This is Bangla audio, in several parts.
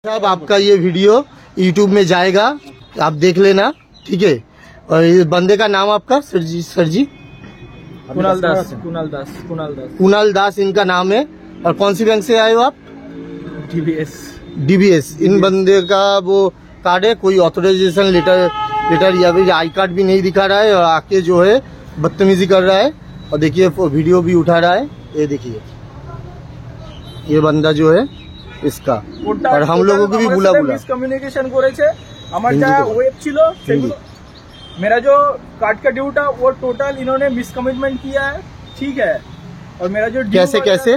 साहब आपका ये वीडियो YouTube में जाएगा, आप देख लेना, ठीक है। और इस बंदे का नाम आपका सर जी कुणाल दास इनका नाम है। और कौन सी बैंक से आए हो आप? DBS। इन बंदे का वो कार्ड है, कोई ऑथराइजेशन लेटर या फिर आई कार्ड भी नहीं दिखा रहा है और आके जो है बदतमीजी कर रहा है। और देखिए वीडियो भी उठा रहा है, ये देखिए ये बंदा जो है इसका। और हम लोगों को भी बुला मिसकम्युनिकेशन করেছে। আমার যা ওয়েব ছিল সেগুলো मेरा जो कार्ड का ड्यू था वो टोटल इन्होंने मिसकमिटमेंट किया है, ठीक है। और मेरा जो कैसे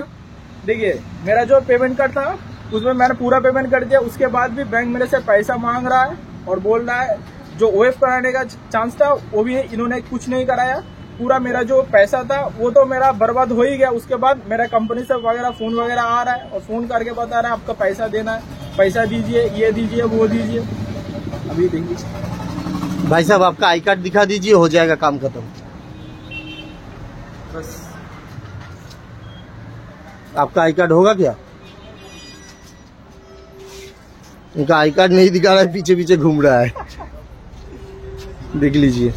देखिए मेरा जो पेमेंट कार्ड था उसमें मैंने पूरा पेमेंट कर दिया, उसके बाद भी बैंक मेरे से पैसा मांग रहा है और बोल रहा है जो ओएफ कराने का चांस था वो भी इन्होंने कुछ नहीं कराया। पूरा मेरा जो पैसा था वो तो मेरा बर्बाद हो ही गया। उसके बाद मेरा कंपनी से वगैरह फोन वगैरह आ रहा है और फोन करके बता रहा है आपका पैसा देना है, पैसा दीजिए, ये दीजिए, वो दीजिए। अभी देखिए भाई साहब आपका आई कार्ड दिखा दीजिए, हो जाएगा काम खत्म। बस आपका आई कार्ड होगा क्या? इनका आई कार्ड नहीं दिखा रहा है, पीछे पीछे घूम रहा है, देख लीजिए।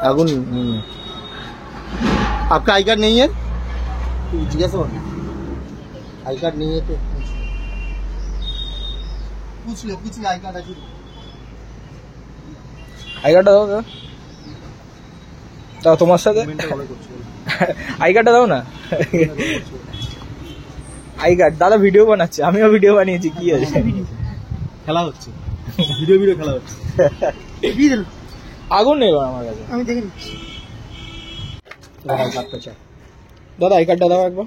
आगुन आपका आई कार्ड नहीं है? आई कार्ड नहीं है तो पूछ ले आई कार्ड আছে? आई कार्ड দাও দাও তোমার সাথে आई कार्ड দাও না। आई कार्ड দাদা ভিডিও বানাচ্ছে, আমিও ভিডিও বানিয়েছি, কি আছে খেলা হচ্ছে, ভিডিও খেলা হচ্ছে। আগুন নেই আমার কাছে, আমি দেখিনি। দাদা आई कार्डটা দাও একবার,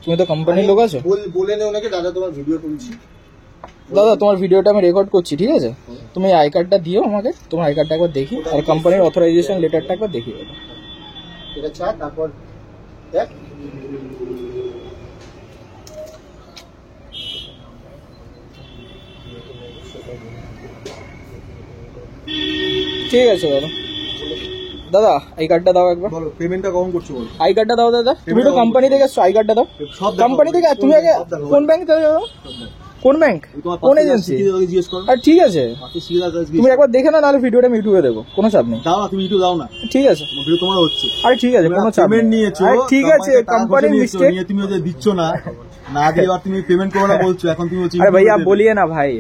তুমি তো কোম্পানির লোক আছো। বলে নে ওনাকে দাদা তোমার ভিডিও তুলছি। দাদা তোমার ভিডিওটা আমি রেকর্ড করছি, ঠিক আছে। তুমি আই কার্ডটা দিও আমাকে, তোমার আই কার্ডটা একবার দেখি আর কোম্পানির অথরাইজেশন লেটারটা একবার দেখি। এটা চা তারপর দেখ। ঠিক আছে দাদা, দাদা আই কার্ডটা দাও একবার। বলো পেমেন্টটা কখন করছো বলো। আই কার্ডটা দাও দাদা, তুমি তো কোম্পানি থেকে এসছো, আই কার্ডটা দাও। কোম্পানি থেকে তুমি আগে কোন ব্যাংক থেকে যাও? কোন ব্যাংক, কোন এজেন্সি? আর ঠিক আছে তুমি একবার দেখে না, নাহলে ভিডিওটা আমি ইউটিউবে দেবো, কোনো চাপ নেই। দাও না, তুমি ইউটিউব দাও না, ঠিক আছে ভিডিও তোমার হচ্ছে। আরে ঠিক আছে কোনো চাপ নেই, পেমেন্ট নিয়েছো, ঠিক আছে কোম্পানির মিস্টেক। তুমি ওদের দিচ্ছ না, না দিয়ে আর তুমি পেমেন্ট করো না বলছো, এখন তুমি আরে ভাই आप बोलिए ना भाई,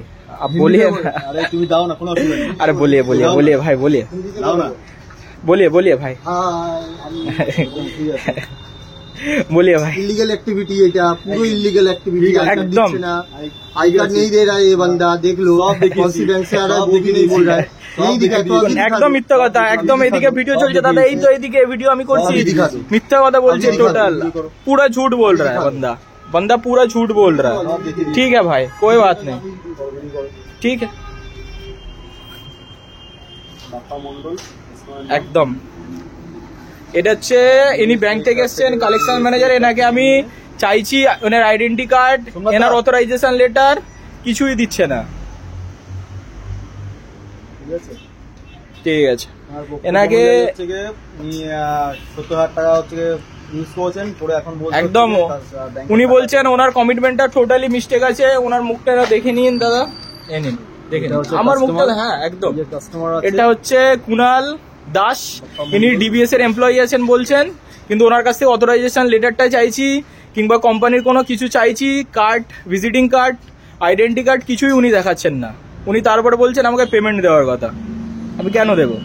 आप बोलिए ना। अरे তুমি দাও না, কোনো অসুবিধা নেই। अरे बोलिए बोलिए बोलिए भाई, बोलिए দাও না, बोलिए बोलिए भाई, बोलिए भाई। इलीगल एक्टिविटी है क्या? पूरा इलीगल एक्टिविटी एकदम। आई कार्ड नहीं दे रहा है ये बंदा, देख लो कौन सी बैंक से आ रहा है वो भी नहीं बोल रहा है। नहीं दिखा একদম মিথ্যা কথা, একদম এদিকে ভিডিও চলছে দাদা, এই তো এদিকে ভিডিও আমি করছি, মিথ্যা কথা বলছে টোটাল, पूरा झूठ बोल रहा है बंदा, बंदा पूरा झूठ बोल रहा है। ठीक है भाई, कोई बात नहीं, ठीक है একদম। এটা হচ্ছে ইনি ব্যাংক থেকে এসছেন, কালেকশন ম্যানেজার। এনাকে আমি চাইছি ওনার আইডেন্টি কার্ড, এনার অথরাইজেশন লেটার, কিছুই দিচ্ছে না। ঠিক আছে এনাকে একদম, উনি বলছেন ওনার কমিটমেন্টটা টোটালি মিস্টেক আছে। ওনার মুখটা দেখে নিন দাদা, এ নিন দেখে নিন আমার মুখটা। হ্যাঁ একদম, এটা হচ্ছে কুণাল দাস, ইনি ডিবিএস এর এমপ্লয়ি আছেন বলছেন, কিন্তু ওনার কাছ থেকে অথরাইজেশন লেটারটা চাইছি কিংবা কোম্পানির কোনো কিছু চাইছি, card, visiting card, identity card কিছুই উনি দেখাচ্ছেন না। উনি তারপরে বলছেন আমাকে পেমেন্ট দেওয়ার কথা, আমি কেন দেবো?